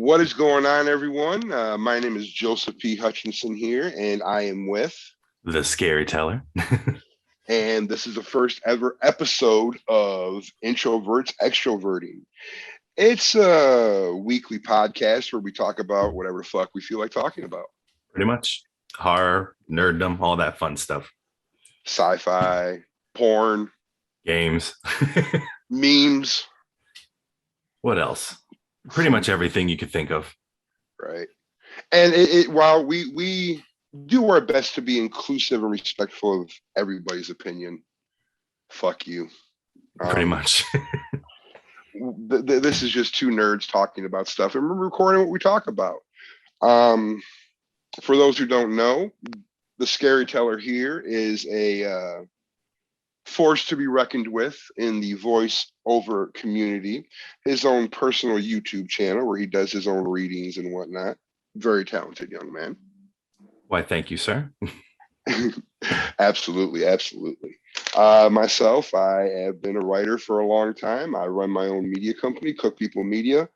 What is going on, everyone? My name is Joseph P Hutchinson here, and I am with, The ScaryTeller. and this is the first ever episode of Introverts Extroverting. It's a weekly podcast where we talk about whatever the fuck we feel like talking about. Pretty much horror, nerddom, all that fun stuff. Sci-fi, porn, Games. memes. What else? Pretty much everything you could think of. Right. And while we do our best to be inclusive and respectful of everybody's opinion, fuck you. Pretty much. This is just two nerds talking about stuff, and we're recording what we talk about. For those who don't know, the ScaryTeller here is a force to be reckoned with in the voice over community. His own personal YouTube channel where he does his own readings and whatnot. Very talented young man. Why, thank you, sir. Absolutely. Myself, I have been a writer for a long time. I run my own media company, Cook People Media,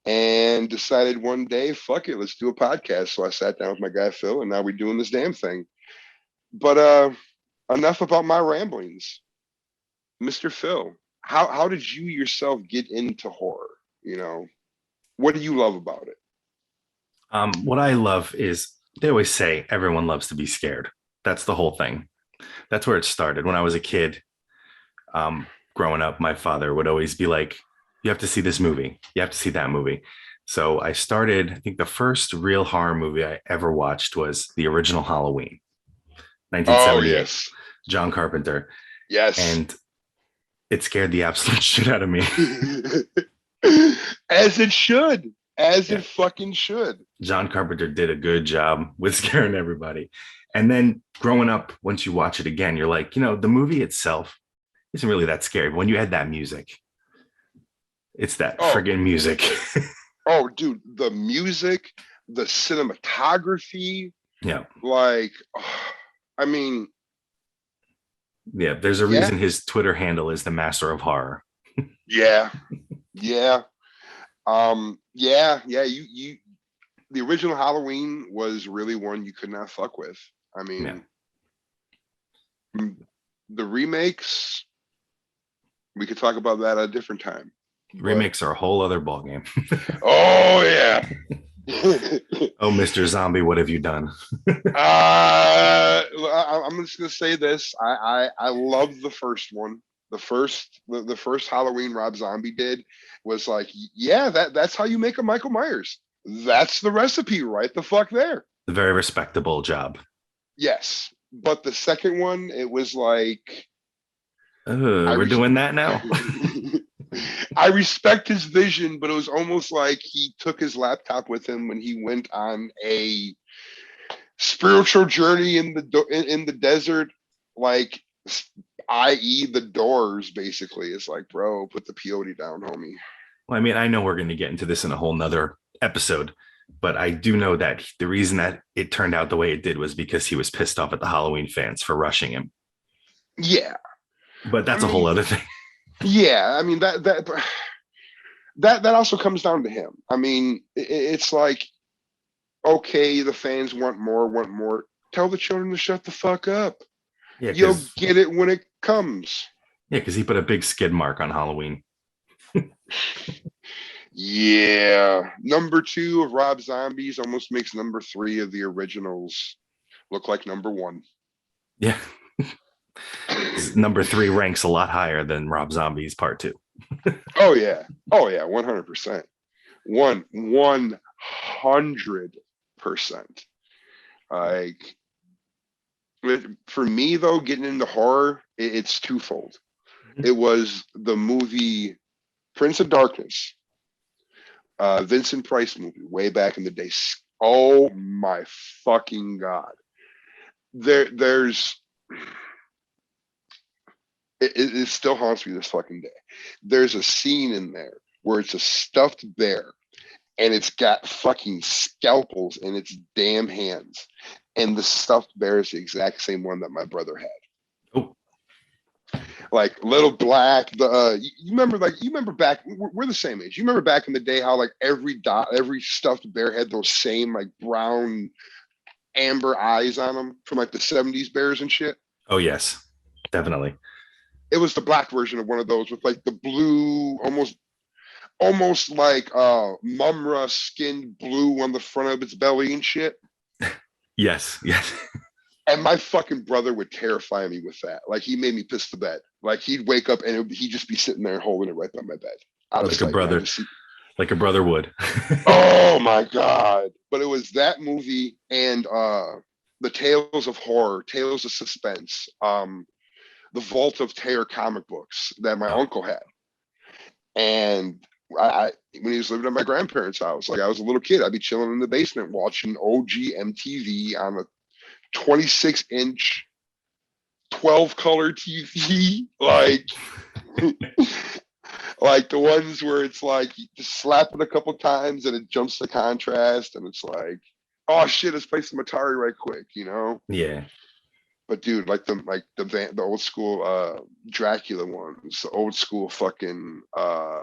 and decided one day, fuck it, let's do a podcast. So I sat down with my guy Phil, and now we're doing this damn thing. But enough about my ramblings. Mr. Phil, how did you yourself get into horror? You know, what do you love about it? What I love is they always say everyone loves to be scared. That's the whole thing. That's where it started. When I was a kid, growing up, my father would always be like, you have to see this movie. You have to see that movie. So I started, I think the first real horror movie I ever watched was the original Halloween, 1978, Oh, yes. John Carpenter. Yes. And it scared the absolute shit out of me. As it should. It fucking should. John Carpenter did a good job with scaring everybody. And then growing up, once you watch it again, you're like, the movie itself isn't really that scary. But when you add that music, it's that friggin' music. Oh, dude, the music, the cinematography. Yeah. I mean. Yeah, there's a reason his Twitter handle is the Master of Horror. Yeah. You the original Halloween was really one you could not fuck with. I mean, the remakes, we could talk about that at a different time. Remakes are a whole other ballgame. Oh yeah. Oh, Mr. Zombie, what have you done? I'm just gonna say this. I love the first one. The first Halloween Rob Zombie did was like, that's how you make a Michael Myers. That's the recipe right the fuck there. A very respectable job. Yes. But the second one, it was like, we're doing that now. I respect his vision, but it was almost like he took his laptop with him when he went on a spiritual journey in the desert, like, i.e. the Doors. Basically, it's like, bro, put the peyote down, homie. Well, I mean, I know we're going to get into this in a whole nother episode, but I do know that the reason that it turned out the way it did was because he was pissed off at the Halloween fans for rushing him. Yeah, but that's a whole other thing. Yeah, I mean that also comes down to him. I mean, it's like, okay, the fans want more. Tell the children to shut the fuck up. Yeah, you'll get it when it comes. Yeah, because he put a big skid mark on Halloween. Yeah, number 2 of Rob Zombies almost makes number 3 of the originals look like number 1. Yeah. Number 3 ranks a lot higher than Rob Zombie's Part 2. Oh yeah, 100%. 100%. Like, for me though, getting into horror, it's twofold. It was the movie Prince of Darkness, Vincent Price movie way back in the day. Oh my fucking god! It still haunts me this fucking day. There's a scene in there where it's a stuffed bear and it's got fucking scalpels in its damn hands. And the stuffed bear is the exact same one that my brother had. Oh. like Little Black. You remember, like, you remember back, we're the same age. You remember back in the day how like every stuffed bear had those same like brown amber eyes on them from like the 70s bears and shit. Oh yes, definitely. It was the black version of one of those with like the blue, almost like Mumra skinned blue on the front of its belly and shit. Yes, yes. And my fucking brother would terrify me with that. Like, he made me piss the bed. Like, he'd wake up and he'd just be sitting there holding it right by my bed. Out of Like a sight, brother, like a brother would. oh my God. But it was that movie and the Tales of Horror, Tales of Suspense, the Vault of Terror comic books that my Oh, uncle had. And I when he was living at my grandparents' house, like, I was a little kid, I'd be chilling in the basement watching OG MTV on a 26-inch 12 color TV, like like the ones where it's like you just slap it a couple times and it jumps the contrast and it's like, oh shit, let's play some Atari right quick, you know. yeah. But dude, the old school Dracula ones, the old school fucking oh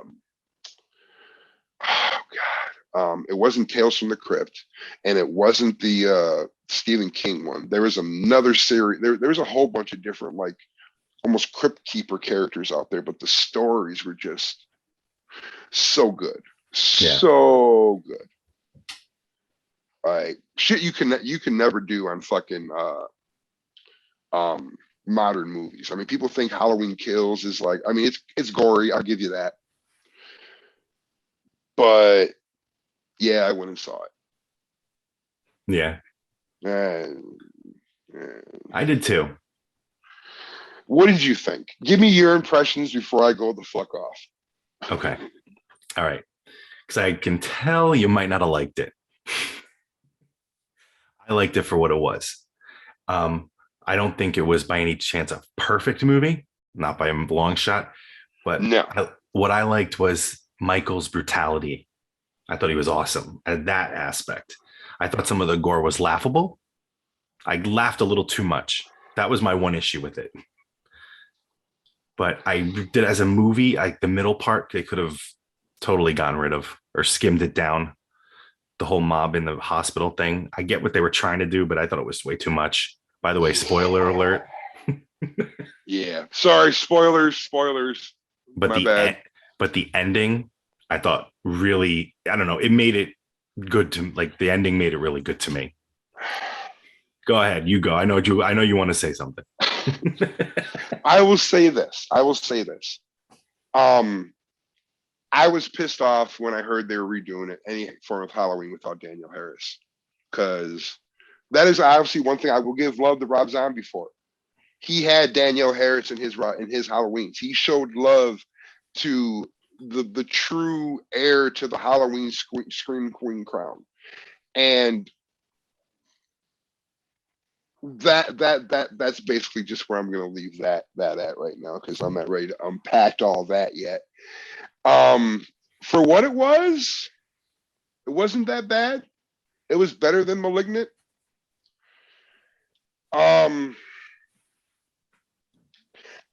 god, it wasn't Tales from the Crypt, and it wasn't the Stephen King one. There was another series. There was a whole bunch of different, like, almost crypt keeper characters out there, but the stories were just so good, Yeah. so good. Like, shit you can never do on fucking modern movies. I mean, people think Halloween Kills is like, I mean, it's gory, I'll give you that, but yeah, I went and saw it. Yeah. And, I did too. what did you think? Give me your impressions before I go the fuck off. Okay. All right. Because I can tell you might not have liked it. I liked it for what it was. Um, I don't think it was by any chance a perfect movie, not by a long shot, but No. what I liked was Michael's brutality. I thought he was awesome at that aspect. I thought some of the gore was laughable. I laughed a little too much. That was my one issue with it. But I did, as a movie, like the middle part, they could have totally gone rid of or skimmed it down. The whole mob in the hospital thing. I get what they were trying to do, but I thought it was way too much. By the way, spoiler alert. Yeah. Sorry, spoilers. But My bad. but the ending, I thought really, I don't know, it made it good to, like, the ending made it really good to me. Go ahead, you go. I know you want to say something. I will say this. I was pissed off when I heard they were redoing it, any form of Halloween without Daniel Harris, because that is obviously one thing I will give love to Rob Zombie for. He had Danielle Harris in his Halloweens. He showed love to the true heir to the Halloween Scream Queen crown, and that's basically just where I'm going to leave that at right now, because I'm not ready to unpack all that yet. For what it wasn't that bad. It was better than Malignant.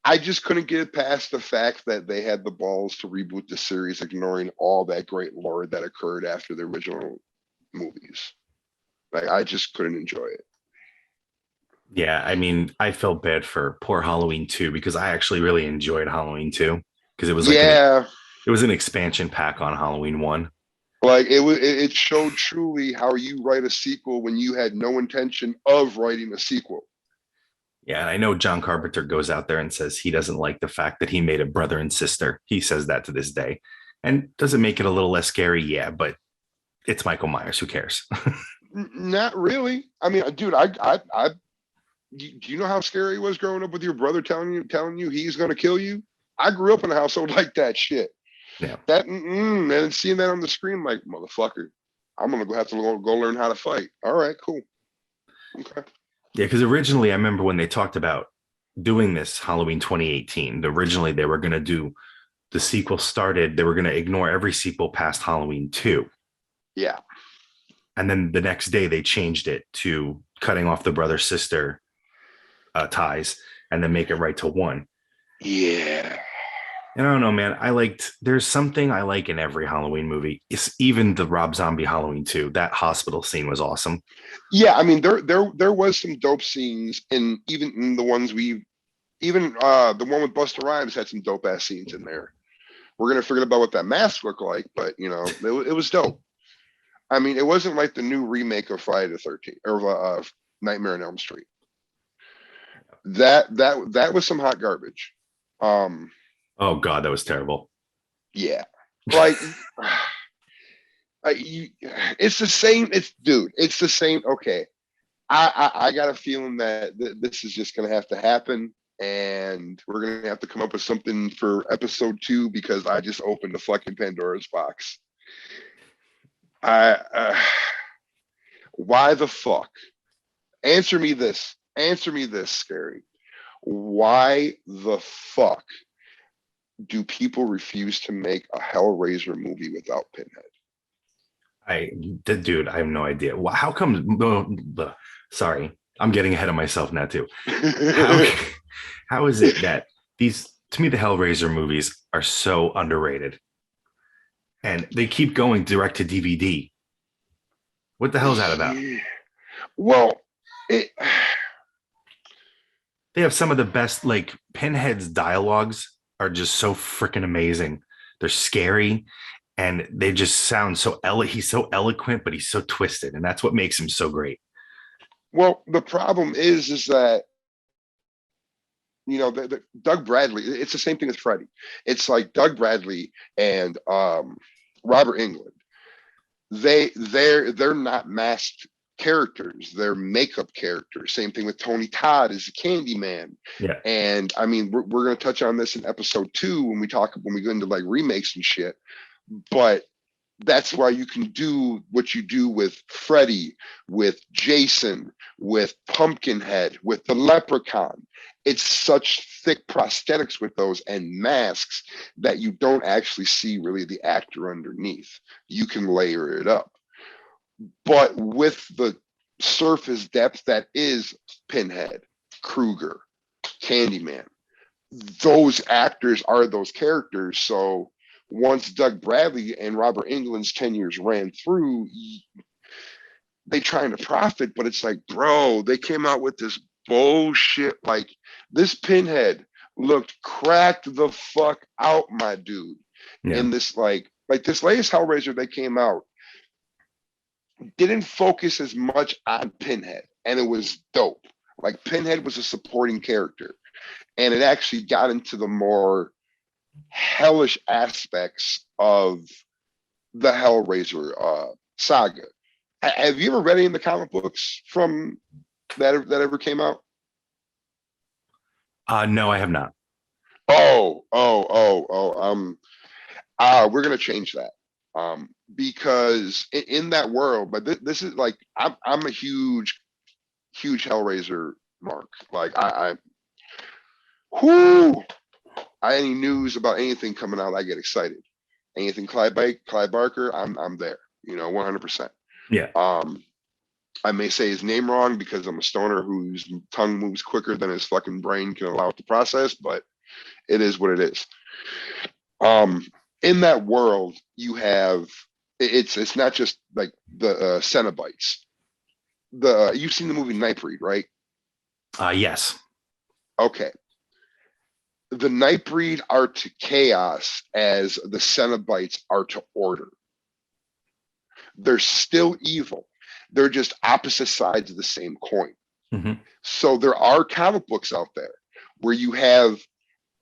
I just couldn't get past the fact that they had the balls to reboot the series, ignoring all that great lore that occurred after the original movies. Like, I just couldn't enjoy it. Yeah, I mean, I felt bad for poor Halloween 2 because I actually really enjoyed Halloween 2 because it was like Yeah, it was an expansion pack on Halloween 1. like it showed truly how you write a sequel when you had no intention of writing a sequel. Yeah, and I know John Carpenter goes out there and says he doesn't like the fact that he made a brother and sister. He says that to this day. And does it make it a little less scary? Yeah, but it's Michael Myers. Who cares? Not really. I mean, dude, do you know how scary it was growing up with your brother telling you he's gonna kill you? I grew up in a household like that shit. Yeah. That and seeing that on the screen, like, motherfucker, I'm gonna have to go learn how to fight. All right, cool. Okay. Yeah, because originally I remember when they talked about doing this Halloween 2018, originally they were going to do the sequel started, they were going to ignore every sequel past Halloween 2. Yeah. And then the next day they changed it to cutting off the brother sister ties and then make it right to 1. Yeah. And I don't know, man. There's something I like in every Halloween movie. It's even the Rob Zombie Halloween 2. That hospital scene was awesome. Yeah, I mean there was some dope scenes, and even in the ones we even the one with Busta Rhymes had some dope ass scenes in there. We're gonna forget about what that mask looked like, but you know, it was dope. I mean, it wasn't like the new remake of Friday the 13th or Nightmare on Elm Street. That was some hot garbage. Um, Oh God, that was terrible. yeah, like it's the same. It's the same. Okay, I got a feeling that this is just gonna have to happen, and we're gonna have to come up with something for episode 2 because I just opened the fucking Pandora's box. I why the fuck? Answer me this. Answer me this, Scary. Why the fuck do people refuse to make a Hellraiser movie without Pinhead? Dude, I have no idea. How come? Sorry, I'm getting ahead of myself now too. How how is it that these to me the Hellraiser movies are so underrated and they keep going direct to DVD? What the hell is that about? Yeah. Well, it, They have some of the best, like Pinhead's dialogues are just so freaking amazing. They're scary and they just sound so he's so eloquent, but he's so twisted, and that's what makes him so great. well, the problem is that you know the Doug Bradley. It's the same thing as Freddy. It's like Doug Bradley and Robert Englund. They're not masked characters. They're makeup characters. Same thing with Tony Todd as the Candyman. Yeah. And I mean, we're going to touch on this in episode 2 when we go into like remakes and shit. But that's why you can do what you do with Freddy, with Jason, with Pumpkinhead, with the Leprechaun. It's such thick prosthetics with those and masks that you don't actually see really the actor underneath. You can layer it up. But with the surface depth that is Pinhead, Krueger, Candyman, those actors are those characters. So once Doug Bradley and Robert Englund's 10 years ran through, they trying to profit, but it's like, bro, they came out with this bullshit. Like this Pinhead looked cracked the fuck out, my dude. Yeah. And this like this latest Hellraiser that came out didn't focus as much on Pinhead, and it was dope. Like Pinhead was a supporting character, and it actually got into the more hellish aspects of the Hellraiser saga. Have you ever read any of the comic books from that ever came out? No, I have not. We're gonna change that. Because in that world, but this is like I'm a huge Hellraiser mark. Like whoo, any news about anything coming out, I get excited. Anything Clive Barker, I'm there. You know, 100%. Yeah. I may say his name wrong because I'm a stoner whose tongue moves quicker than his fucking brain can allow it to process, but it is what it is. In that world, you have it's not just like the Cenobites. You've seen the movie Nightbreed, right? Yes. Okay. The Nightbreed are to chaos as the Cenobites are to order. They're still evil. They're just opposite sides of the same coin. Mm-hmm. So there are comic books out there where you have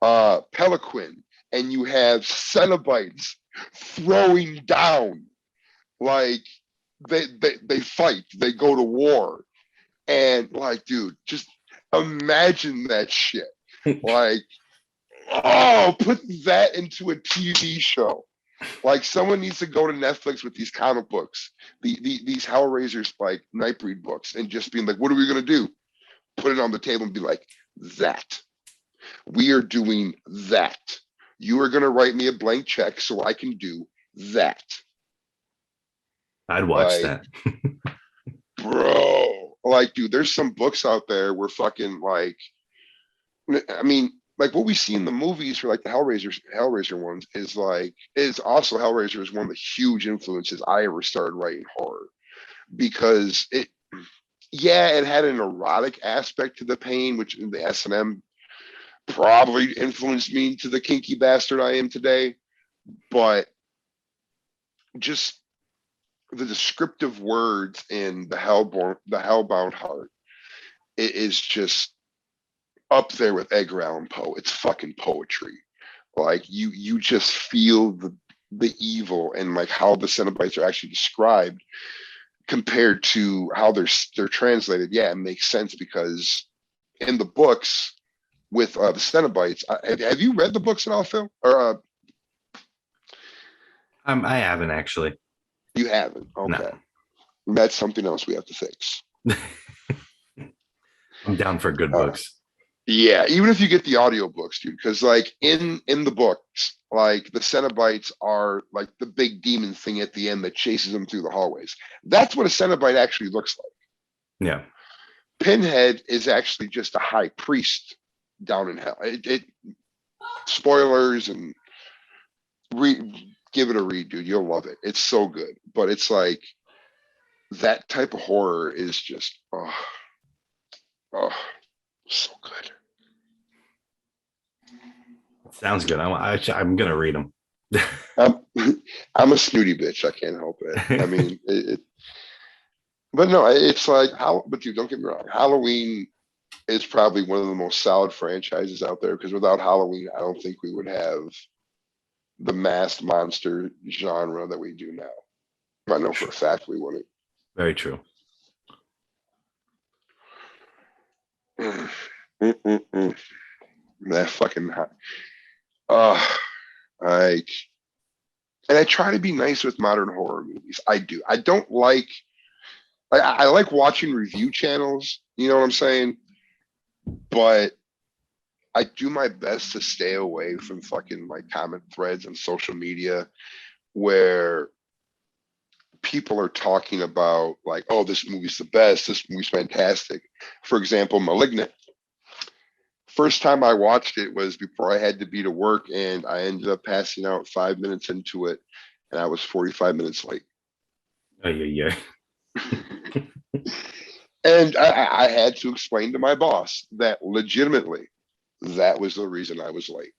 Peliquin and you have Cenobites throwing down. Like they fight, they go to war. And like, dude, just imagine that shit. Like, oh, put that into a TV show. Like someone needs to go to Netflix with these comic books, these Hellraisers like Nightbreed books, and just being like, what are we gonna do? Put it on the table and be like, that. We are doing that. You are gonna write me a blank check so I can do that. I'd watch Like, that. bro, like, dude, there's some books out there where fucking like, I mean, like what we see in the movies for like the Hellraiser ones is like is also Hellraiser is one of the huge influences I ever started writing horror because it had an erotic aspect to the pain, which in the S&M probably influenced me to the kinky bastard I am today. But just the descriptive words in the Hellbound Heart, it is just up there with Edgar Allan Poe. It's fucking poetry. Like you just feel the evil and like how the Cenobites are actually described compared to how they're translated. Yeah, it makes sense because in the books with the Cenobites, have you read the books at all, Phil? Or I haven't actually. you haven't? Okay, no. That's something else we have to fix. I'm down for good books. Yeah, even if you get the audiobooks, dude, because like in the books, like the Cenobites are like the big demon thing at the end that chases them through the hallways. That's what a Cenobite actually looks like. Yeah. Pinhead is actually just a high priest down in hell. Spoilers and give it a read, dude. You'll love it. It's so good. But it's like that type of horror is just so good. Sounds good. I'm gonna read them. I'm a snooty bitch. I can't help it. I mean, but no, it's like how. But dude, don't get me wrong. Halloween is probably one of the most solid franchises out there because without Halloween, I don't think we would have the masked monster genre that we do now. I know for a fact we wouldn't. Very true. That fucking like, and I try to be nice with modern horror movies. I do. I don't like. I like watching review channels. You know what I'm saying? But I do my best to stay away from fucking like comment threads on social media where people are talking about like, oh, this movie's the best. This movie's fantastic. For example, Malignant. First time I watched it was before I had to be to work, and I ended up passing out 5 minutes into it, and I was 45 minutes late. Oh yeah. And I had to explain to my boss that legitimately that was the reason I was late,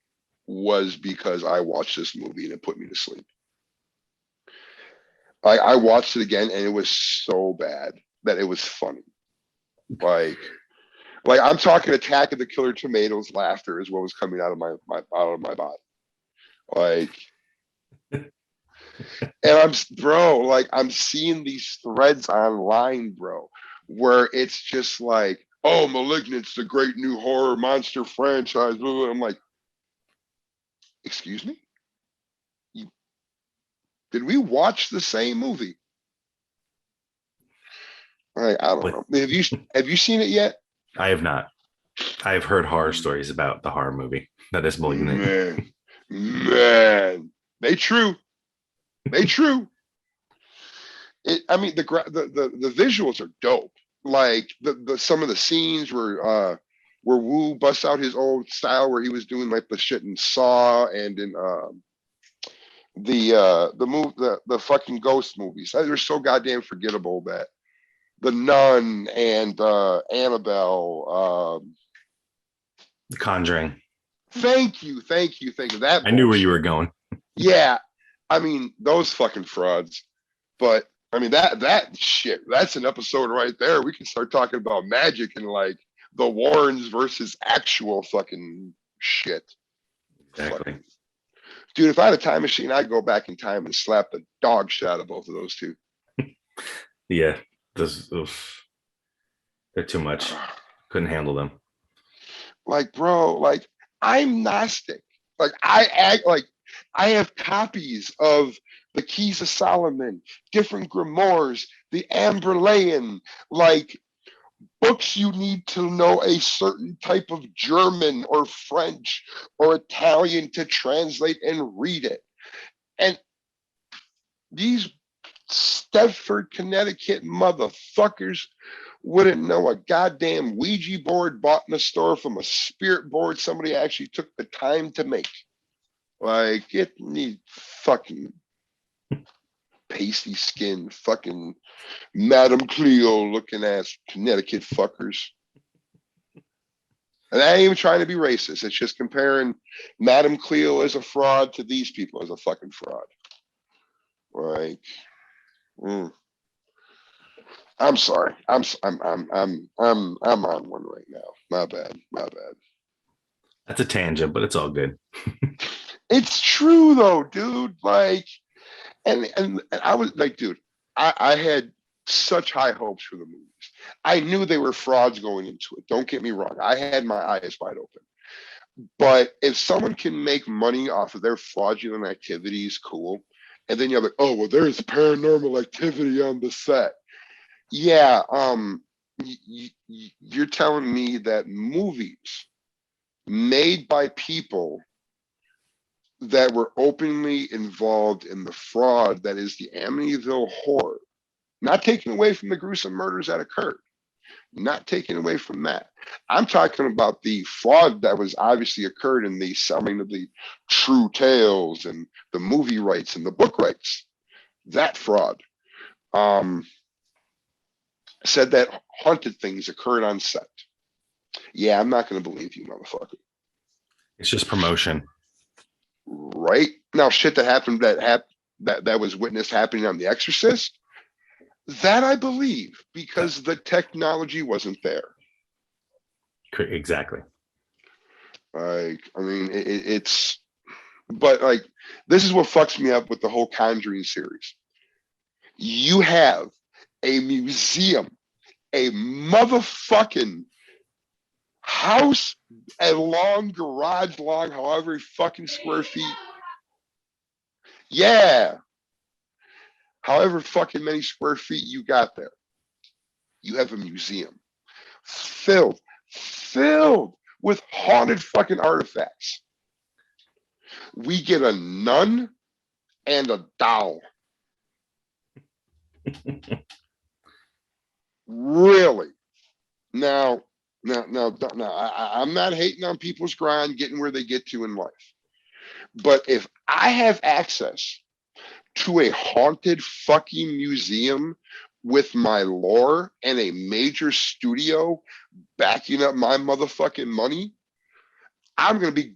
was because I watched this movie and it put me to sleep. I watched it again and it was so bad that it was funny. Like I'm talking Attack of the Killer Tomatoes laughter is what was coming out of my body. Like, and I'm seeing these threads online, bro, where it's just like, oh, Malignant's the great new horror monster franchise. I'm like, excuse me? Did we watch the same movie? I don't know. Have you seen it yet? I have not. I've heard horror stories about the horror movie that is Malignant. Man, they true. I mean, the visuals are dope. Like the some of the scenes where Wu busts out his old style where he was doing like the shit in Saw and in the fucking ghost movies. They're so goddamn forgettable that The Nun and Annabelle. The Conjuring. Thank you. That I knew where you were going. Yeah, I mean those fucking frauds. But I mean that shit. That's an episode right there. We can start talking about magic and like the Warrens versus actual fucking shit. Exactly. Dude, if I had a time machine, I'd go back in time and slap the dog shit out of both of those two. Yeah, they're too much. Couldn't handle them. Like, bro, like I'm Gnostic. Like I act like I have copies of the Keys of Solomon, different grimoires, the Amberlayan, like books you need to know a certain type of German or French or Italian to translate and read it. And these Stepford, Connecticut motherfuckers wouldn't know a goddamn Ouija board bought in a store from a spirit board somebody actually took the time to make. Like, it need fucking pasty skin, fucking Madame Cleo looking ass Connecticut fuckers. And I ain't even trying to be racist. It's just comparing Madame Cleo as a fraud to these people as a fucking fraud. Like, I'm sorry. I'm on one right now. My bad. That's a tangent, but it's all good. It's true though, dude. Like, and I was like, dude, I had such high hopes for the movies. I knew they were frauds going into it. Don't get me wrong. I had my eyes wide open. But if someone can make money off of their fraudulent activities, cool. And then you're like, oh, well, there's paranormal activity on the set. Yeah, you're telling me that movies made by people that were openly involved in the fraud that is the Amityville horror, not taking away from the gruesome murders that occurred, not taking away from that. I'm talking about the fraud that was obviously occurred in the selling of the true tales and the movie rights and the book rights. That fraud. Said that haunted things occurred on set. Yeah, I'm not going to believe you, motherfucker. It's just promotion. Right? Now, shit that happened that was witnessed happening on The Exorcist, that I believe because the technology wasn't there. Exactly. Like, I mean, it's, but like, this is what fucks me up with the whole Conjuring series. You have a museum, a motherfucking house, a long garage long, however fucking square feet. Yeah. However fucking many square feet you got there. You have a museum filled with haunted fucking artifacts. We get a nun and a doll. Really? Now, I'm not hating on people's grind, getting where they get to in life. But if I have access to a haunted fucking museum with my lore and a major studio backing up my motherfucking money, I'm going to be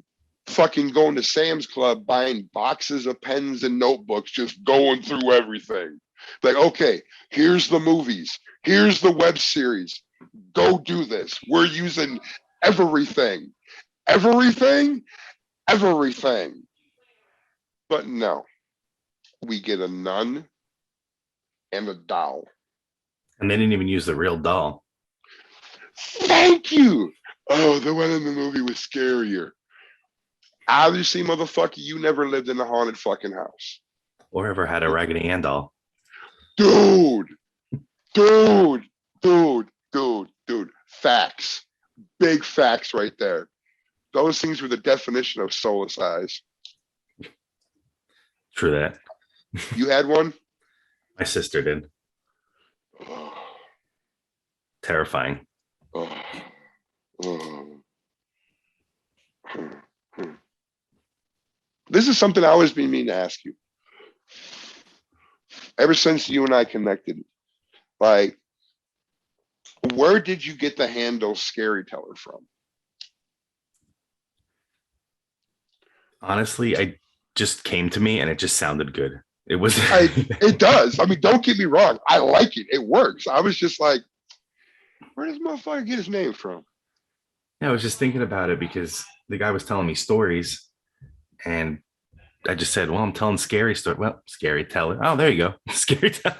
fucking going to Sam's Club, buying boxes of pens and notebooks, just going through everything. Like, okay, here's the movies. Here's the web series. Go do this. We're using everything. Everything. But no, we get a nun and a doll. And they didn't even use the real doll. Thank you. Oh, the one in the movie was scarier. Obviously, motherfucker, you never lived in a haunted fucking house. Or ever had a Raggedy Ann doll. Dude. Facts. Big facts right there. Those things were the definition of soulless eyes. True that. You had one? My sister did. Terrifying. This is something I always been meaning to ask you. Ever since you and I connected, like, where did you get the handle ScaryTeller from? Honestly, I just came to me and it just sounded good. It was. It does. I mean, don't get me wrong. I like it. It works. I was just like, where does motherfucker get his name from? Yeah, I was just thinking about it because the guy was telling me stories, and I just said, "Well, I'm telling scary story." Well, ScaryTeller. Oh, there you go, ScaryTeller.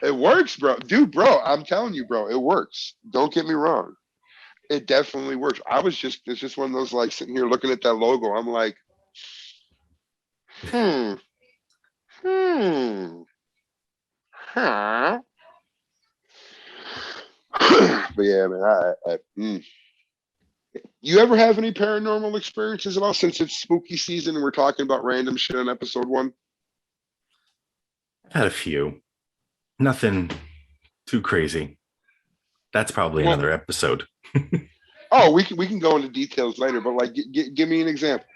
It works, bro. Dude, bro, I'm telling you, bro, it works. Don't get me wrong. It definitely works. It's just one of those, like, sitting here looking at that logo. I'm like, huh. But yeah, man, you ever have any paranormal experiences at all since it's spooky season and we're talking about random shit on episode 1? I've had a few. Nothing too crazy. That's probably Well, another episode. oh, we can go into details later, but like, give me an example.